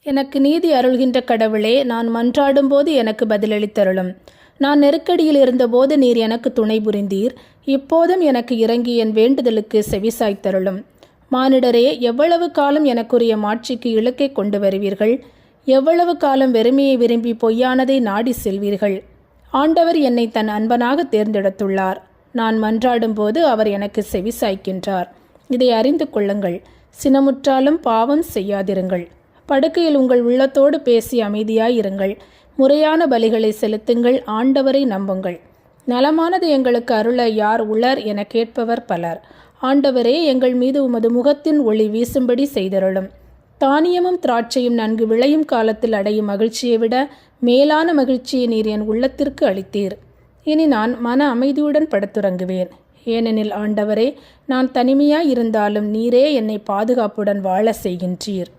எனக்கு நீதி அருள்கின்ற கடவுளே, நான் மன்றாடும்போது எனக்கு பதிலளித்தருளும். நான் நெருக்கடியில் இருந்தபோது நீர் எனக்கு துணை புரிந்தீர். இப்போதும் எனக்கு இறங்கி என் வேண்டுதலுக்கு செவிசாய்த்தருளும். மானிடரே, எவ்வளவு காலம் எனக்குரிய மாட்சிக்கு இலக்கை கொண்டு வருவீர்கள்? எவ்வளவு காலம் வெறுமையை விரும்பி பொய்யானதை நாடி செல்வீர்கள்? ஆண்டவர் என்னை தன் அன்பனாக தேர்ந்தெடுத்துள்ளார். நான் மன்றாடும்போது அவர் எனக்கு செவிசாய்க்கின்றார். இதை அறிந்து கொள்ளுங்கள். சினமுற்றாலும் பாவம் செய்யாதிருங்கள். படுக்கையில் உங்கள் உள்ளத்தோடு பேசி அமைதியாயிருங்கள். முறையான பலிகளை செலுத்துங்கள். ஆண்டவரை நம்புங்கள். நலமானது எங்களுக்கு அருள யார் உளர் என கேட்பவர் பலர். ஆண்டவரே, எங்கள் மீது உமது முகத்தின் ஒளி வீசும்படி செய்தருளும். தானியமும் திராட்சையும் நன்கு விளையும் காலத்தில் அடையும் மகிழ்ச்சியை விட மேலான மகிழ்ச்சியை நீர் என் உள்ளத்திற்கு அளித்தீர். இனி நான் மன அமைதியுடன் படுத்துறங்குவேன். ஏனெனில் ஆண்டவரே, நான் தனிமையாய் இருந்தாலும் நீரே என்னை பாதுகாப்புடன் வாழ செய்கின்றீர்.